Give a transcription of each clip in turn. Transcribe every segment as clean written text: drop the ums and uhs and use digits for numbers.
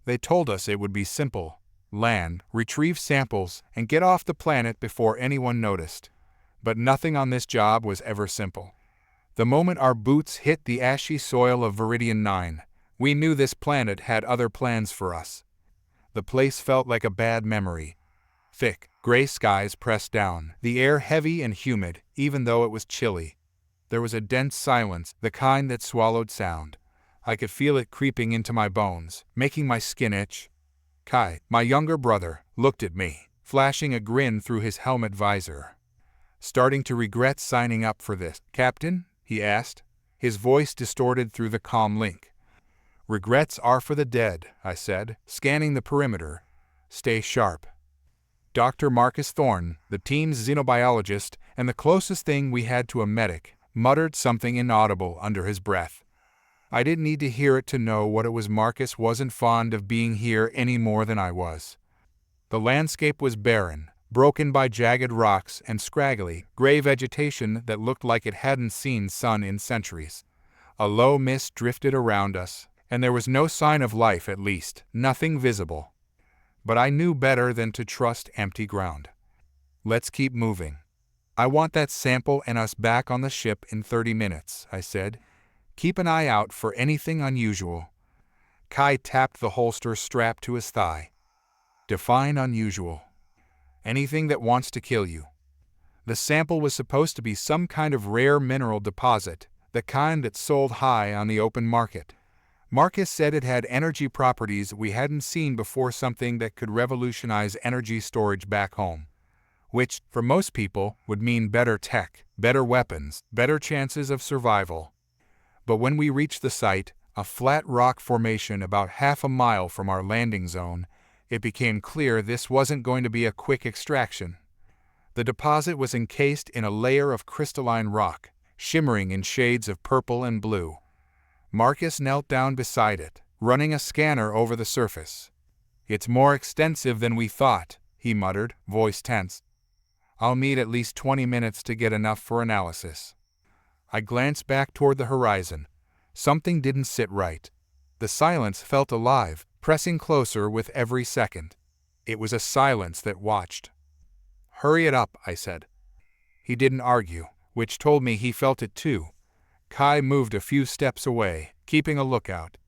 They told us it would be simple. Land, retrieve samples, and get off the planet before anyone noticed. But nothing on this job was ever simple. The moment our boots hit the ashy soil of Viridian 9, we knew this planet had other plans for us. The place felt like a bad memory. Thick, gray skies pressed down, the air heavy and humid, even though it was chilly. There was a dense silence, the kind that swallowed sound. I could feel it creeping into my bones, making my skin itch. Kai, my younger brother, looked at me, flashing a grin through his helmet visor. "Starting to regret signing up for this, Captain?" he asked, his voice distorted through the comm link. "Regrets are for the dead," I said, scanning the perimeter. "Stay sharp." Dr. Marcus Thorne, the team's xenobiologist and the closest thing we had to a medic, muttered something inaudible under his breath. I didn't need to hear it to know what it was. Marcus wasn't fond of being here any more than I was. The landscape was barren, broken by jagged rocks and scraggly, gray vegetation that looked like it hadn't seen sun in centuries. A low mist drifted around us, and there was no sign of life, at least, nothing visible. But I knew better than to trust empty ground. "Let's keep moving. I want that sample and us back on the ship in 30 minutes, I said. "Keep an eye out for anything unusual." Kai tapped the holster strapped to his thigh. "Define unusual." "Anything that wants to kill you." The sample was supposed to be some kind of rare mineral deposit, the kind that's sold high on the open market. Marcus said it had energy properties we hadn't seen before, something that could revolutionize energy storage back home. Which, for most people, would mean better tech, better weapons, better chances of survival. But when we reached the site, a flat rock formation about half a mile from our landing zone, it became clear this wasn't going to be a quick extraction. The deposit was encased in a layer of crystalline rock, shimmering in shades of purple and blue. Marcus knelt down beside it, running a scanner over the surface. "It's more extensive than we thought," he muttered, voice tense. "I'll need at least 20 minutes to get enough for analysis." I glanced back toward the horizon. Something didn't sit right. The silence felt alive, pressing closer with every second. It was a silence that watched. "Hurry it up," I said. He didn't argue, which told me he felt it too. Kai moved a few steps away, keeping a lookout.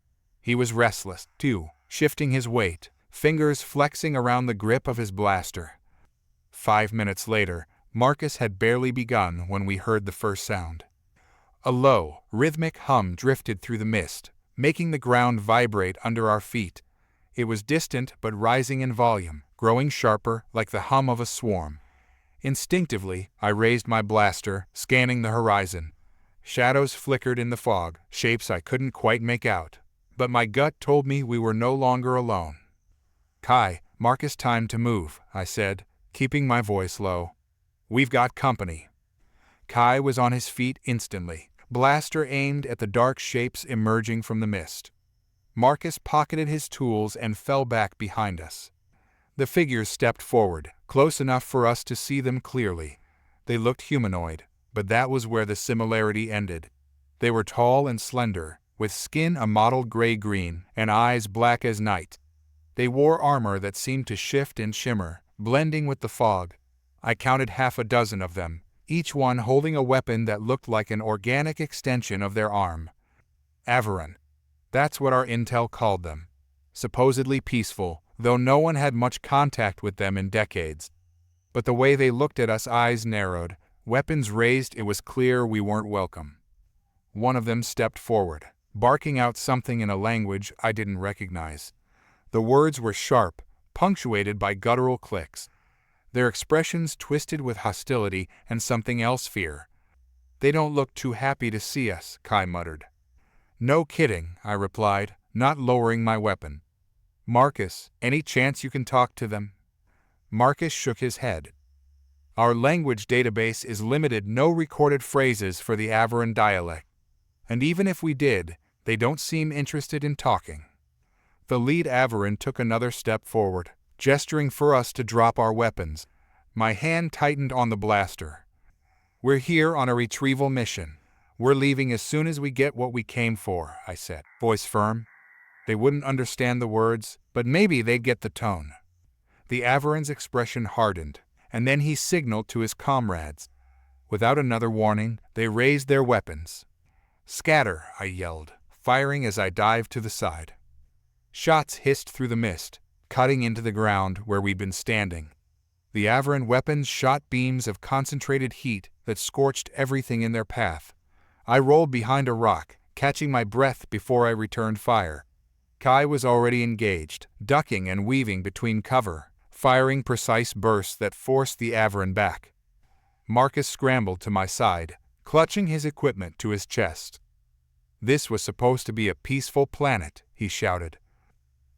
He was restless, too, shifting his weight, fingers flexing around the grip of his blaster. 5 minutes later, Marcus had barely begun when we heard the first sound. A low, rhythmic hum drifted through the mist, making the ground vibrate under our feet. It was distant but rising in volume, growing sharper like the hum of a swarm. Instinctively, I raised my blaster, scanning the horizon. Shadows flickered in the fog, shapes I couldn't quite make out. But my gut told me we were no longer alone. "Kai, Marcus, time to move," I said, keeping my voice low. "We've got company." Kai was on his feet instantly, blaster aimed at the dark shapes emerging from the mist. Marcus pocketed his tools and fell back behind us. The figures stepped forward, close enough for us to see them clearly. They looked humanoid, but that was where the similarity ended. They were tall and slender, with skin a mottled gray-green and eyes black as night. They wore armor that seemed to shift and shimmer, blending with the fog. I counted half a dozen of them, each one holding a weapon that looked like an organic extension of their arm. Avaran. That's what our intel called them. Supposedly peaceful, though no one had much contact with them in decades. But the way they looked at us, eyes narrowed, weapons raised, it was clear we weren't welcome. One of them stepped forward, barking out something in a language I didn't recognize. The words were sharp, punctuated by guttural clicks. Their expressions twisted with hostility and something else, fear. "They don't look too happy to see us," Kai muttered. "No kidding," I replied, not lowering my weapon. "Marcus, any chance you can talk to them?" Marcus shook his head. "Our language database is limited, no recorded phrases for the Avaran dialect. And even if we did, they don't seem interested in talking." The lead Avaran took another step forward, gesturing for us to drop our weapons. My hand tightened on the blaster. "We're here on a retrieval mission. We're leaving as soon as we get what we came for," I said, voice firm. They wouldn't understand the words, but maybe they'd get the tone. The Avaran's expression hardened, and then he signaled to his comrades. Without another warning, they raised their weapons. "Scatter!" I yelled, firing as I dived to the side. Shots hissed through the mist, cutting into the ground where we'd been standing. The Avaran weapons shot beams of concentrated heat that scorched everything in their path. I rolled behind a rock, catching my breath before I returned fire. Kai was already engaged, ducking and weaving between cover, firing precise bursts that forced the Avaran back. Marcus scrambled to my side, clutching his equipment to his chest. "This was supposed to be a peaceful planet," he shouted.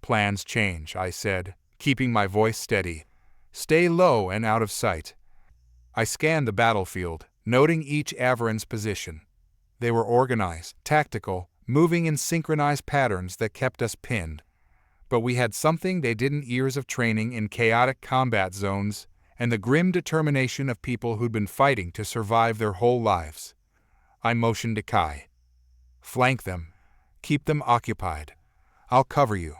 "Plans change," I said, keeping my voice steady. "Stay low and out of sight." I scanned the battlefield, noting each Avaran's position. They were organized, tactical, moving in synchronized patterns that kept us pinned. But we had something they didn't: years of training in chaotic combat zones, and the grim determination of people who'd been fighting to survive their whole lives. I motioned to Kai. "Flank them. Keep them occupied. I'll cover you."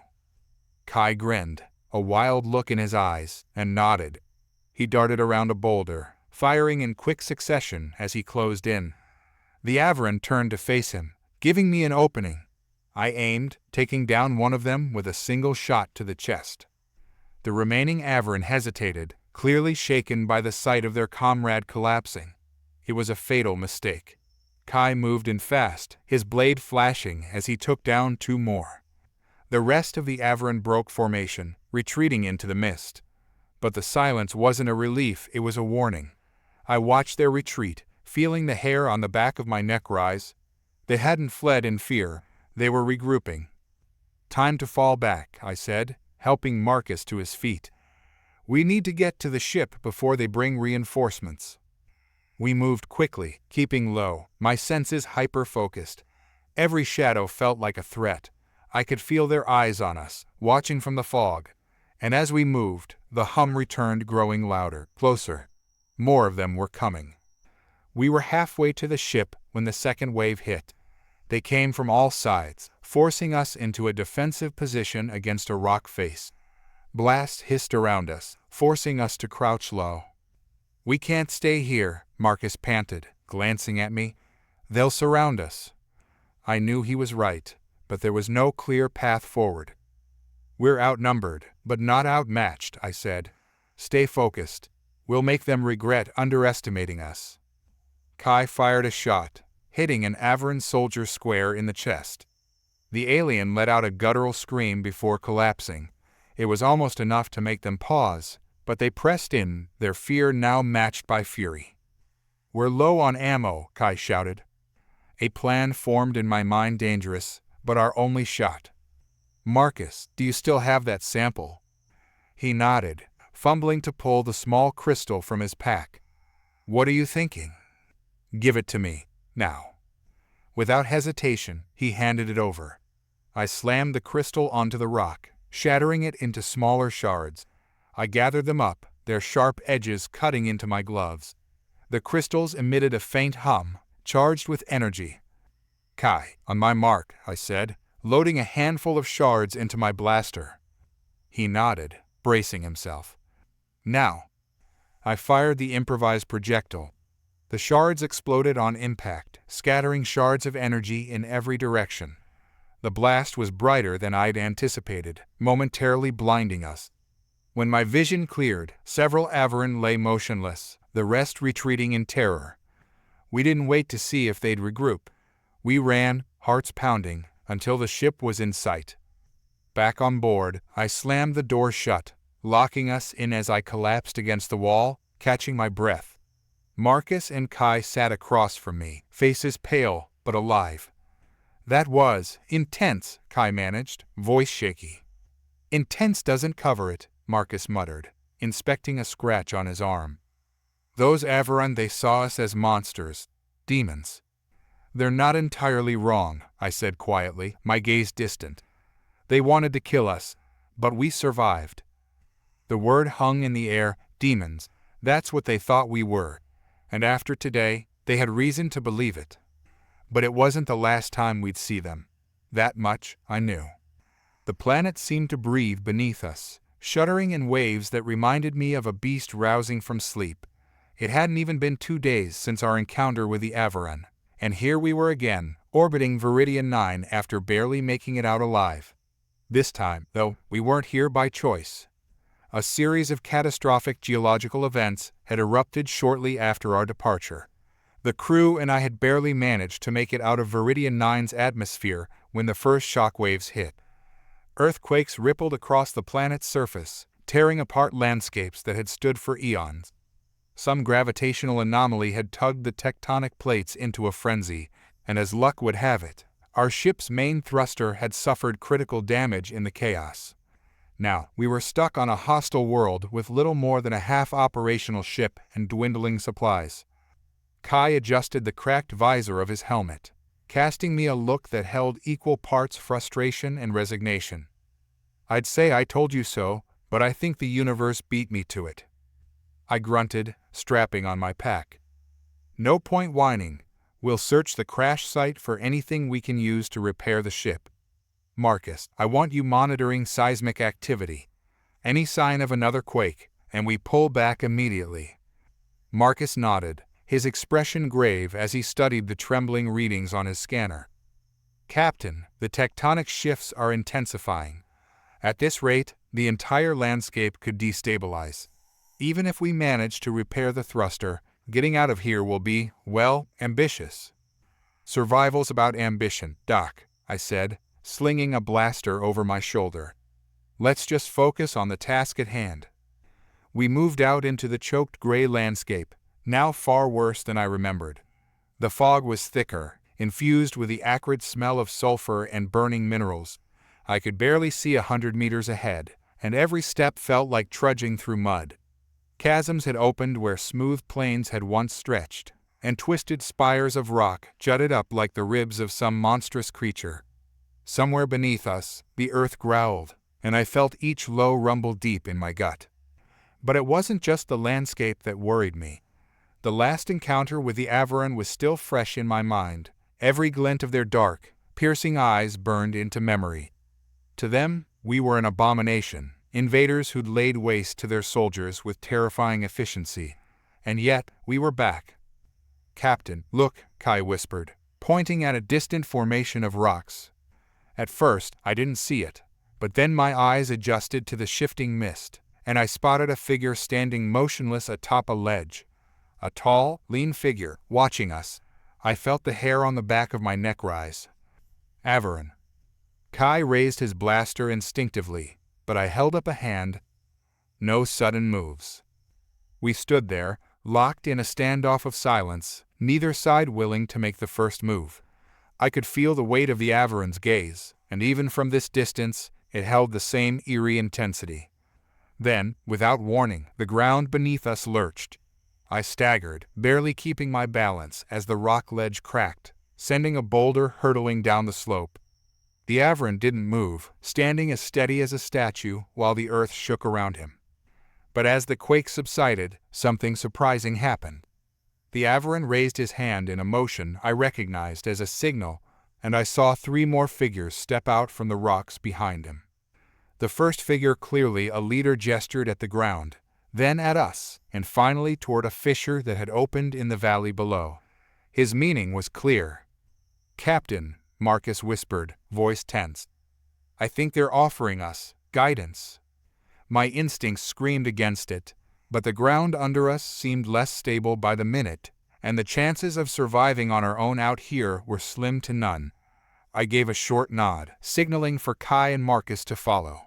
Kai grinned, a wild look in his eyes, and nodded. He darted around a boulder, firing in quick succession as he closed in. The Avaran turned to face him, giving me an opening. I aimed, taking down one of them with a single shot to the chest. The remaining Avaran hesitated, clearly shaken by the sight of their comrade collapsing. It was a fatal mistake. Kai moved in fast, his blade flashing as he took down two more. The rest of the Avaran broke formation, retreating into the mist. But the silence wasn't a relief, it was a warning. I watched their retreat, feeling the hair on the back of my neck rise. They hadn't fled in fear, they were regrouping. "Time to fall back," I said, helping Marcus to his feet. "We need to get to the ship before they bring reinforcements." We moved quickly, keeping low, my senses hyper-focused. Every shadow felt like a threat. I could feel their eyes on us, watching from the fog. And as we moved, the hum returned, growing louder, closer. More of them were coming. We were halfway to the ship when the second wave hit. They came from all sides, forcing us into a defensive position against a rock face. Blasts hissed around us, forcing us to crouch low. "We can't stay here," Marcus panted, glancing at me. "They'll surround us." I knew he was right, but there was no clear path forward. "We're outnumbered, but not outmatched," I said. "Stay focused. We'll make them regret underestimating us." Kai fired a shot, hitting an Avaran soldier square in the chest. The alien let out a guttural scream before collapsing. It was almost enough to make them pause, but they pressed in, their fear now matched by fury. "We're low on ammo," Kai shouted. A plan formed in my mind, dangerous, but our only shot. "Marcus, do you still have that sample?" He nodded, fumbling to pull the small crystal from his pack. "What are you thinking?" "Give it to me, now." Without hesitation, he handed it over. I slammed the crystal onto the rock, shattering it into smaller shards. I gathered them up, their sharp edges cutting into my gloves. The crystals emitted a faint hum, charged with energy. "Kai, on my mark," I said, loading a handful of shards into my blaster. He nodded, bracing himself. "Now." I fired the improvised projectile. The shards exploded on impact, scattering shards of energy in every direction. The blast was brighter than I'd anticipated, momentarily blinding us. When my vision cleared, several Avaran lay motionless, the rest retreating in terror. We didn't wait to see if they'd regroup. We ran, hearts pounding, until the ship was in sight. Back on board, I slammed the door shut, locking us in as I collapsed against the wall, catching my breath. Marcus and Kai sat across from me, faces pale but alive. "That was intense," Kai managed, voice shaky. "Intense doesn't cover it," Marcus muttered, inspecting a scratch on his arm. "Those Avaran, they saw us as monsters, demons." "They're not entirely wrong," I said quietly, my gaze distant. "They wanted to kill us, but we survived." The word hung in the air, demons. That's what they thought we were. And after today, they had reason to believe it. But it wasn't the last time we'd see them. That much I knew. The planet seemed to breathe beneath us, shuddering in waves that reminded me of a beast rousing from sleep. It hadn't even been 2 days since our encounter with the Avaran, and here we were again, orbiting Viridian 9 after barely making it out alive. This time, though, we weren't here by choice. A series of catastrophic geological events had erupted shortly after our departure. The crew and I had barely managed to make it out of Viridian 9's atmosphere when the first shockwaves hit. Earthquakes rippled across the planet's surface, tearing apart landscapes that had stood for eons. Some gravitational anomaly had tugged the tectonic plates into a frenzy, and as luck would have it, our ship's main thruster had suffered critical damage in the chaos. Now, we were stuck on a hostile world with little more than a half-operational ship and dwindling supplies. Kai adjusted the cracked visor of his helmet, casting me a look that held equal parts frustration and resignation. "I'd say I told you so, but I think the universe beat me to it," I grunted, strapping on my pack. "No point whining. We'll search the crash site for anything we can use to repair the ship. Marcus, I want you monitoring seismic activity. Any sign of another quake, and we pull back immediately." Marcus nodded, his expression grave as he studied the trembling readings on his scanner. "Captain, the tectonic shifts are intensifying. At this rate, the entire landscape could destabilize. Even if we manage to repair the thruster, getting out of here will be, well, ambitious." "Survival's about ambition, Doc," I said, slinging a blaster over my shoulder. "Let's just focus on the task at hand." We moved out into the choked gray landscape, now far worse than I remembered. The fog was thicker, infused with the acrid smell of sulfur and burning minerals. I could barely see 100 meters ahead, and every step felt like trudging through mud. Chasms had opened where smooth plains had once stretched, and twisted spires of rock jutted up like the ribs of some monstrous creature. Somewhere beneath us, the earth growled, and I felt each low rumble deep in my gut. But it wasn't just the landscape that worried me. The last encounter with the Avaran was still fresh in my mind. Every glint of their dark, piercing eyes burned into memory. To them, we were an abomination, invaders who'd laid waste to their soldiers with terrifying efficiency. And yet, we were back. "Captain, look," Kai whispered, pointing at a distant formation of rocks. At first, I didn't see it, but then my eyes adjusted to the shifting mist, and I spotted a figure standing motionless atop a ledge. A tall, lean figure, watching us. I felt the hair on the back of my neck rise. "Avaran." Kai raised his blaster instinctively, but I held up a hand. No sudden moves. We stood there, locked in a standoff of silence, neither side willing to make the first move. I could feel the weight of the Avaran's gaze, and even from this distance, it held the same eerie intensity. Then, without warning, the ground beneath us lurched. I staggered, barely keeping my balance as the rock ledge cracked, sending a boulder hurtling down the slope. The Avaran didn't move, standing as steady as a statue while the earth shook around him. But as the quake subsided, something surprising happened. The Avaran raised his hand in a motion I recognized as a signal, and I saw 3 more figures step out from the rocks behind him. The first figure, clearly a leader, gestured at the ground, then at us, and finally toward a fissure that had opened in the valley below. His meaning was clear. "Captain," Marcus whispered, voice tense. "I think they're offering us guidance." My instincts screamed against it, but the ground under us seemed less stable by the minute, and the chances of surviving on our own out here were slim to none. I gave a short nod, signaling for Kai and Marcus to follow.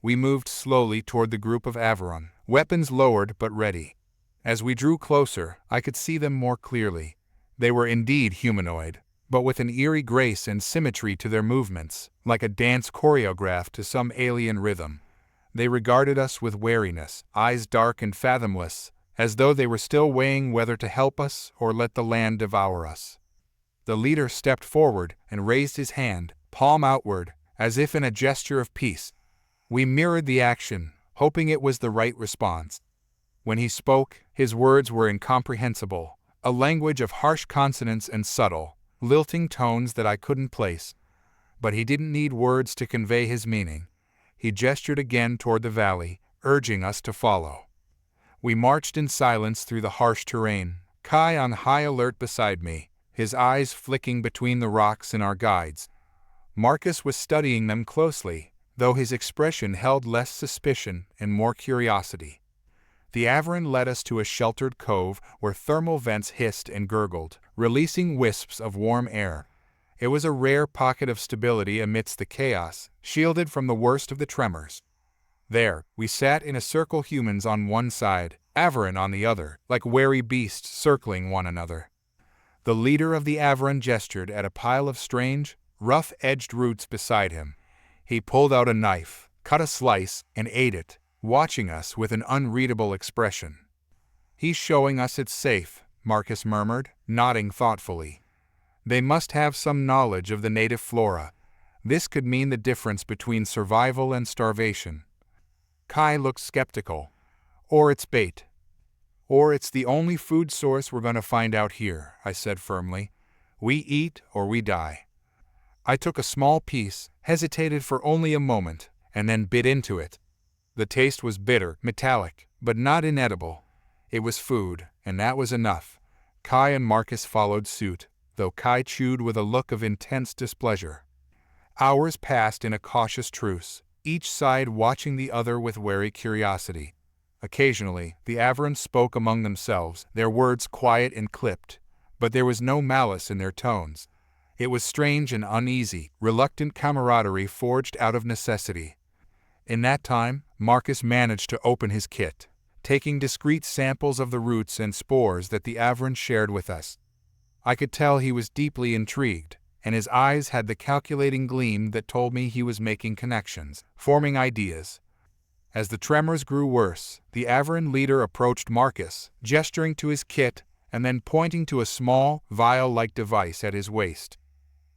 We moved slowly toward the group of Avaran, weapons lowered but ready. As we drew closer, I could see them more clearly. They were indeed humanoid, but with an eerie grace and symmetry to their movements, like a dance choreographed to some alien rhythm. They regarded us with wariness, eyes dark and fathomless, as though they were still weighing whether to help us or let the land devour us. The leader stepped forward and raised his hand, palm outward, as if in a gesture of peace. We mirrored the action, hoping it was the right response. When he spoke, his words were incomprehensible, a language of harsh consonants and subtle, lilting tones that I couldn't place. But he didn't need words to convey his meaning. He gestured again toward the valley, urging us to follow. We marched in silence through the harsh terrain, Kai on high alert beside me, his eyes flicking between the rocks and our guides. Marcus was studying them closely, though his expression held less suspicion and more curiosity. The Averin led us to a sheltered cove where thermal vents hissed and gurgled, releasing wisps of warm air. It was a rare pocket of stability amidst the chaos, shielded from the worst of the tremors. There, we sat in a circle, humans on one side, Averin on the other, like wary beasts circling one another. The leader of the Averin gestured at a pile of strange, rough-edged roots beside him. He pulled out a knife, cut a slice, and ate it, watching us with an unreadable expression. "He's showing us it's safe," Marcus murmured, nodding thoughtfully. "They must have some knowledge of the native flora. This could mean the difference between survival and starvation." Kai looked skeptical. "Or it's bait. Or it's the only food source we're going to find out here," I said firmly. "We eat or we die." I took a small piece, hesitated for only a moment, and then bit into it. The taste was bitter, metallic, but not inedible. It was food, and that was enough. Kai and Marcus followed suit, though Kai chewed with a look of intense displeasure. Hours passed in a cautious truce, each side watching the other with wary curiosity. Occasionally, the Averins spoke among themselves, their words quiet and clipped, but there was no malice in their tones. It was strange and uneasy, reluctant camaraderie forged out of necessity. In that time, Marcus managed to open his kit, taking discrete samples of the roots and spores that the Averin shared with us. I could tell he was deeply intrigued, and his eyes had the calculating gleam that told me he was making connections, forming ideas. As the tremors grew worse, the Averin leader approached Marcus, gesturing to his kit and then pointing to a small, vial-like device at his waist.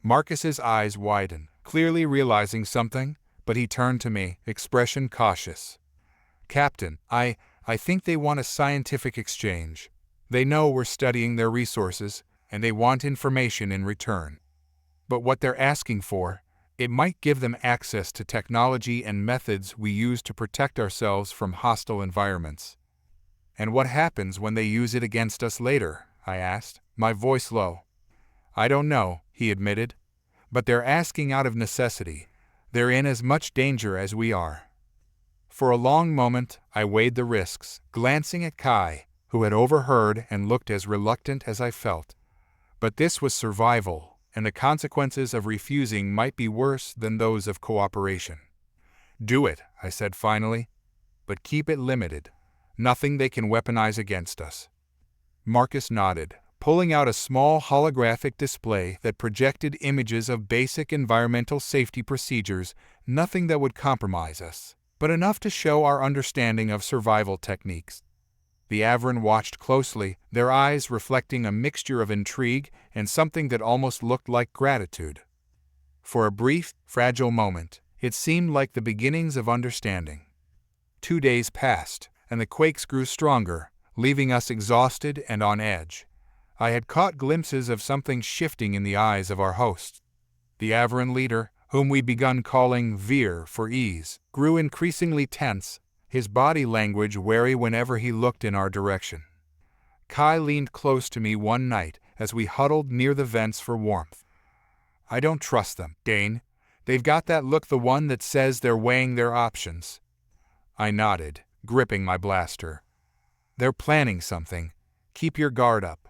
Marcus's eyes widened, clearly realizing something, but he turned to me, expression cautious. "Captain, I think they want a scientific exchange. They know we're studying their resources, and they want information in return. But what they're asking for, it might give them access to technology and methods we use to protect ourselves from hostile environments." "And what happens when they use it against us later?" I asked, my voice low. "I don't know," he admitted. "But they're asking out of necessity. They're in as much danger as we are." For a long moment, I weighed the risks, glancing at Kai, who had overheard and looked as reluctant as I felt. But this was survival, and the consequences of refusing might be worse than those of cooperation. "Do it," I said finally, "but keep it limited. Nothing they can weaponize against us." Marcus nodded, pulling out a small holographic display that projected images of basic environmental safety procedures, nothing that would compromise us, but enough to show our understanding of survival techniques. The Averin watched closely, their eyes reflecting a mixture of intrigue and something that almost looked like gratitude. For a brief, fragile moment, it seemed like the beginnings of understanding. 2 days passed, and the quakes grew stronger, leaving us exhausted and on edge. I had caught glimpses of something shifting in the eyes of our hosts. The Averin leader, whom we'd begun calling Veer for ease, grew increasingly tense, his body language wary whenever he looked in our direction. Kai leaned close to me one night as we huddled near the vents for warmth. "I don't trust them, Dane. They've got that look, the one that says they're weighing their options." I nodded, gripping my blaster. "They're planning something. Keep your guard up."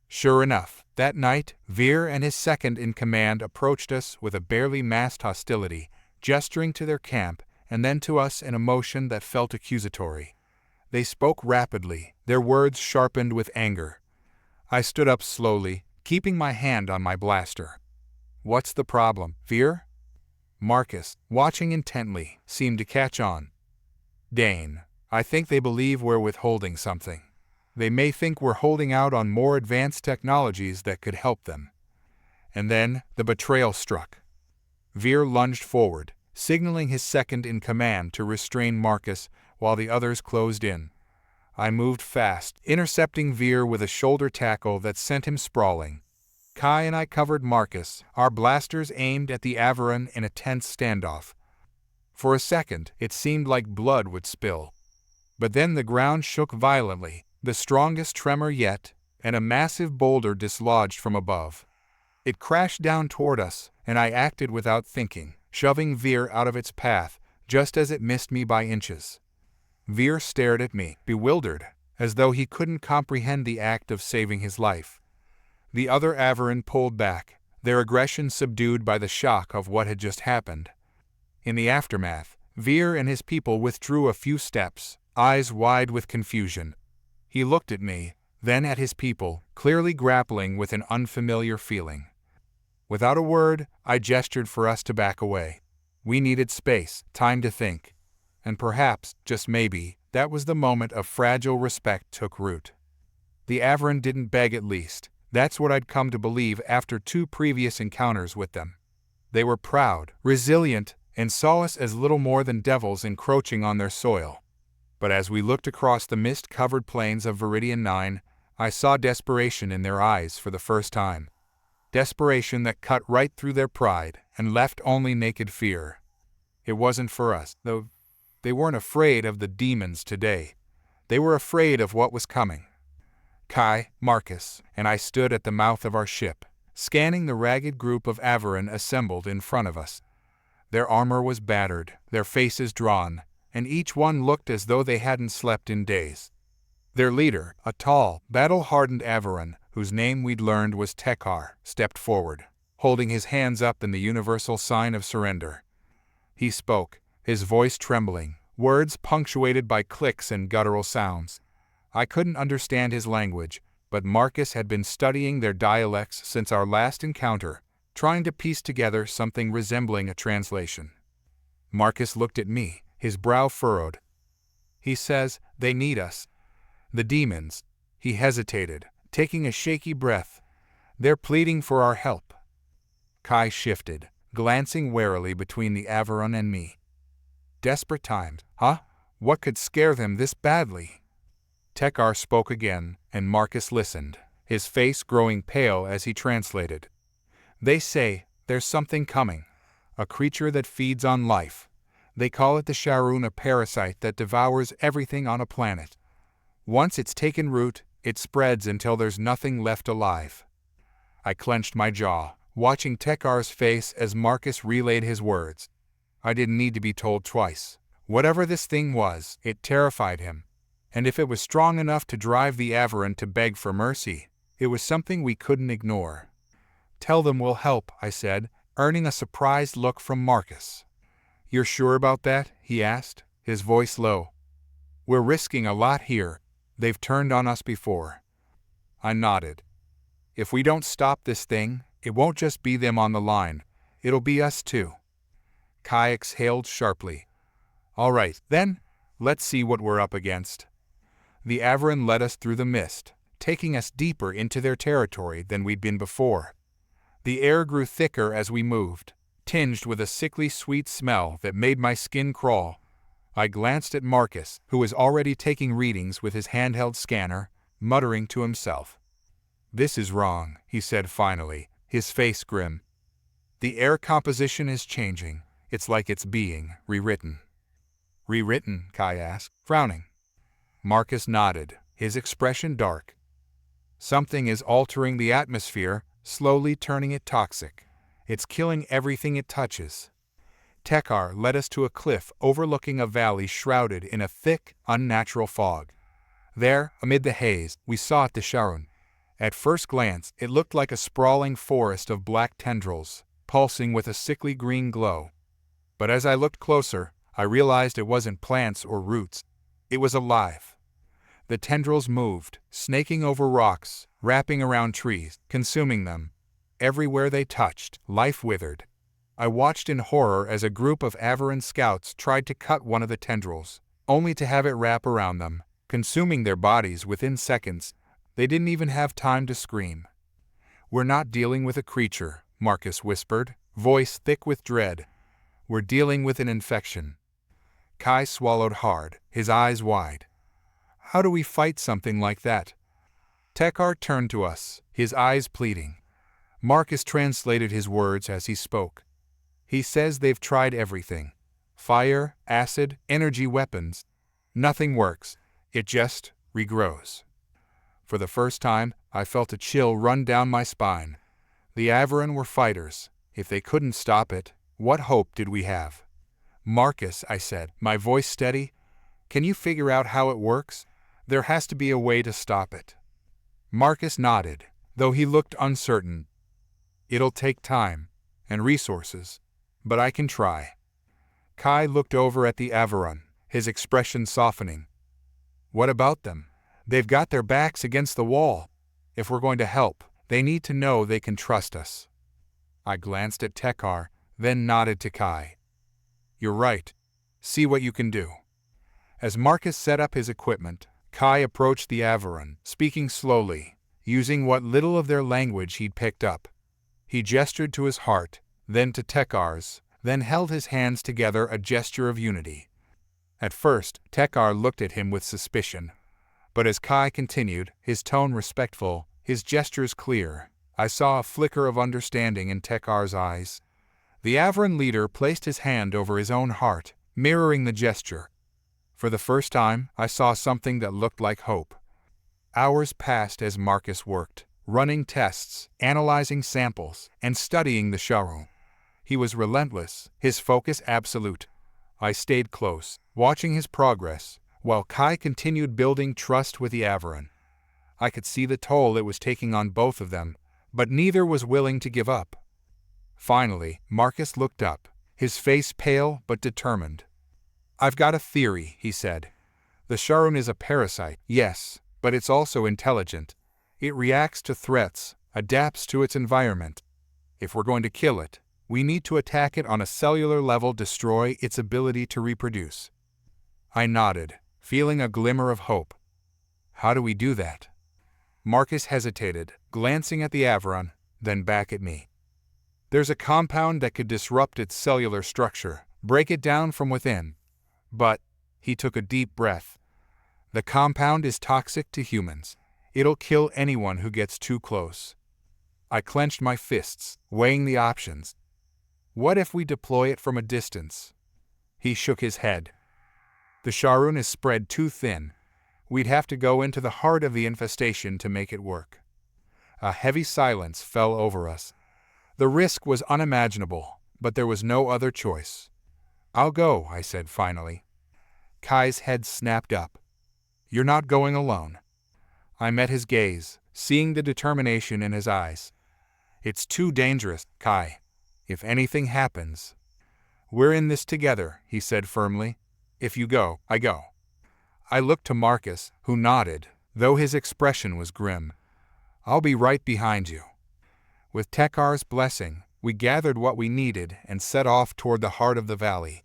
Sure enough, that night, Veer and his second-in-command approached us with a barely masked hostility, gesturing to their camp and then to us in a motion that felt accusatory. They spoke rapidly, their words sharpened with anger. I stood up slowly, keeping my hand on my blaster. "What's the problem, Veer?" Marcus, watching intently, seemed to catch on. "Dane, I think they believe we're withholding something. They may think we're holding out on more advanced technologies that could help them." And then the betrayal struck. Veer lunged forward, signaling his second-in-command to restrain Marcus while the others closed in. I moved fast, intercepting Veer with a shoulder tackle that sent him sprawling. Kai and I covered Marcus, our blasters aimed at the Avaran in a tense standoff. For a second, it seemed like blood would spill. But then the ground shook violently, the strongest tremor yet, and a massive boulder dislodged from above. It crashed down toward us, and I acted without thinking, shoving Veer out of its path, just as it missed me by inches. Veer stared at me, bewildered, as though he couldn't comprehend the act of saving his life. The other Avaran pulled back, their aggression subdued by the shock of what had just happened. In the aftermath, Veer and his people withdrew a few steps, eyes wide with confusion. He looked at me, then at his people, clearly grappling with an unfamiliar feeling. Without a word, I gestured for us to back away. We needed space, time to think. And perhaps, just maybe, that was the moment of fragile respect took root. The Avaran didn't beg at least. That's what I'd come to believe after 2 previous encounters with them. They were proud, resilient, and saw us as little more than devils encroaching on their soil. But as we looked across the mist-covered plains of Viridian 9, I saw desperation in their eyes for the first time. Desperation that cut right through their pride and left only naked fear. It wasn't for us, though. They weren't afraid of the demons today. They were afraid of what was coming. Kai, Marcus, and I stood at the mouth of our ship, scanning the ragged group of Avaran assembled in front of us. Their armor was battered, their faces drawn, and each one looked as though they hadn't slept in days. Their leader, a tall, battle-hardened Avaran, whose name we'd learned was Tekar, stepped forward, holding his hands up in the universal sign of surrender. He spoke, his voice trembling, words punctuated by clicks and guttural sounds. I couldn't understand his language, but Marcus had been studying their dialects since our last encounter, trying to piece together something resembling a translation. Marcus looked at me, his brow furrowed. He says, "They need us. The demons." He hesitated, taking a shaky breath. "They're pleading for our help." Kai shifted, glancing warily between the Avaran and me. Desperate times, huh? What could scare them this badly? Tekar spoke again, and Marcus listened, his face growing pale as he translated. "They say, there's something coming. A creature that feeds on life. They call it the Sharun, a parasite that devours everything on a planet. Once it's taken root, it spreads until there's nothing left alive." I clenched my jaw, watching Tekar's face as Marcus relayed his words. I didn't need to be told twice. Whatever this thing was, it terrified him. And if it was strong enough to drive the Avaran to beg for mercy, it was something we couldn't ignore. "Tell them we'll help," I said, earning a surprised look from Marcus. "You're sure about that?" he asked, his voice low. "We're risking a lot here. They've turned on us before." I nodded. "If we don't stop this thing, it won't just be them on the line. It'll be us too." Kai exhaled sharply. "All right, then, let's see what we're up against." The Avaran led us through the mist, taking us deeper into their territory than we'd been before. The air grew thicker as we moved, tinged with a sickly sweet smell that made my skin crawl. I glanced at Marcus, who was already taking readings with his handheld scanner, muttering to himself. "This is wrong," he said finally, his face grim. "The air composition is changing. It's like it's being rewritten." "Rewritten?" Kai asked, frowning. Marcus nodded, his expression dark. "Something is altering the atmosphere, slowly turning it toxic. It's killing everything it touches." Tekar led us to a cliff overlooking a valley shrouded in a thick, unnatural fog. There, amid the haze, we saw the Sharun. At first glance, it looked like a sprawling forest of black tendrils, pulsing with a sickly green glow. But as I looked closer, I realized it wasn't plants or roots. It was alive. The tendrils moved, snaking over rocks, wrapping around trees, consuming them. Everywhere they touched, life withered. I watched in horror as a group of Avaran scouts tried to cut one of the tendrils, only to have it wrap around them, consuming their bodies within seconds. They didn't even have time to scream. "We're not dealing with a creature," Marcus whispered, voice thick with dread. "We're dealing with an infection." Kai swallowed hard, his eyes wide. "How do we fight something like that?" Tekar turned to us, his eyes pleading. Marcus translated his words as he spoke. He says they've tried everything. Fire, acid, energy weapons. Nothing works. It just regrows. For the first time, I felt a chill run down my spine. The Avaran were fighters. If they couldn't stop it, what hope did we have? Marcus, I said, my voice steady, can you figure out how it works? There has to be a way to stop it. Marcus nodded, though he looked uncertain. It'll take time and resources, but I can try. Kai looked over at the Avaran, his expression softening. What about them? They've got their backs against the wall. If we're going to help, they need to know they can trust us. I glanced at Tekar, then nodded to Kai. You're right. See what you can do. As Marcus set up his equipment, Kai approached the Avaran, speaking slowly, using what little of their language he'd picked up. He gestured to his heart, then to Tekar's, then held his hands together, a gesture of unity. At first, Tekar looked at him with suspicion. But as Kai continued, his tone respectful, his gestures clear, I saw a flicker of understanding in Tekar's eyes. The Avaran leader placed his hand over his own heart, mirroring the gesture. For the first time, I saw something that looked like hope. Hours passed as Marcus worked, running tests, analyzing samples, and studying the Sharu. He was relentless, his focus absolute. I stayed close, watching his progress, while Kai continued building trust with the Avaran. I could see the toll it was taking on both of them, but neither was willing to give up. Finally, Marcus looked up, his face pale but determined. I've got a theory, he said. The Sharun is a parasite, yes, but it's also intelligent. It reacts to threats, adapts to its environment. If we're going to kill it, we need to attack it on a cellular level, destroy its ability to reproduce. I nodded, feeling a glimmer of hope. How do we do that? Marcus hesitated, glancing at the Avaran, then back at me. There's a compound that could disrupt its cellular structure, break it down from within. But, he took a deep breath. The compound is toxic to humans. It'll kill anyone who gets too close. I clenched my fists, weighing the options. What if we deploy it from a distance? He shook his head. The Sharun is spread too thin. We'd have to go into the heart of the infestation to make it work. A heavy silence fell over us. The risk was unimaginable, but there was no other choice. I'll go, I said finally. Kai's head snapped up. You're not going alone. I met his gaze, seeing the determination in his eyes. It's too dangerous, Kai. If anything happens. We're in this together, he said firmly. If you go, I go. I looked to Marcus, who nodded, though his expression was grim. I'll be right behind you. With Tekar's blessing, we gathered what we needed and set off toward the heart of the valley.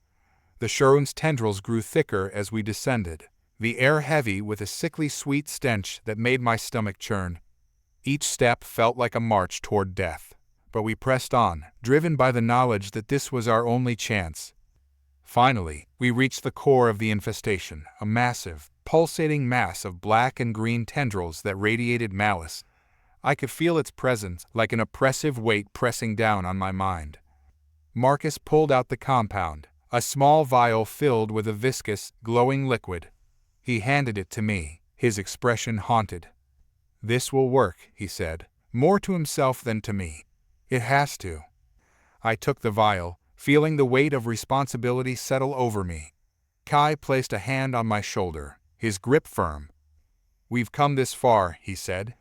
The Sharun's tendrils grew thicker as we descended, the air heavy with a sickly sweet stench that made my stomach churn. Each step felt like a march toward death, but we pressed on, driven by the knowledge that this was our only chance. Finally, we reached the core of the infestation, a massive, pulsating mass of black and green tendrils that radiated malice. I could feel its presence like an oppressive weight pressing down on my mind. Marcus pulled out the compound, a small vial filled with a viscous, glowing liquid. He handed it to me, his expression haunted. This will work, he said, more to himself than to me. It has to. I took the vial, feeling the weight of responsibility settle over me. Kai placed a hand on my shoulder, his grip firm. We've come this far, he said.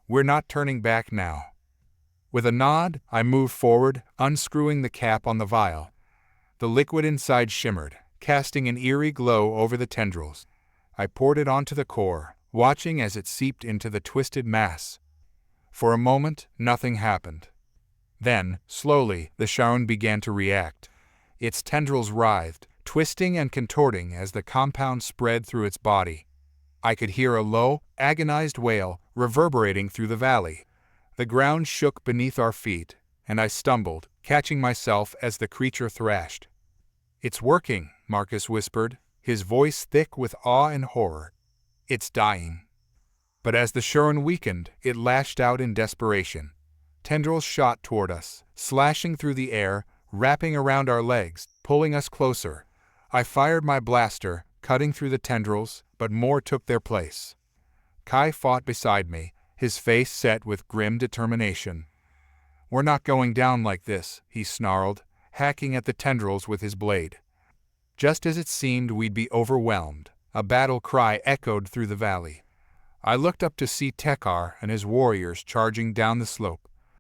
We're not turning back now. With a nod, I moved forward, unscrewing the cap on the vial. The liquid inside shimmered, casting an eerie glow over the tendrils. I poured it onto the core, watching as it seeped into the twisted mass. For a moment, nothing happened. Then, slowly, the Sharun began to react. Its tendrils writhed, twisting and contorting as the compound spread through its body. I could hear a low, agonized wail reverberating through the valley. The ground shook beneath our feet, and I stumbled, catching myself as the creature thrashed. It's working, Marcus whispered, his voice thick with awe and horror. It's dying. But as the Sharun weakened, it lashed out in desperation. Tendrils shot toward us, slashing through the air, wrapping around our legs, pulling us closer. I fired my blaster, cutting through the tendrils, but more took their place. Kai fought beside me, his face set with grim determination. "We're not going down like this," he snarled, hacking at the tendrils with his blade. Just as it seemed we'd be overwhelmed, a battle cry echoed through the valley. I looked up to see Tekar and his warriors charging down the slope.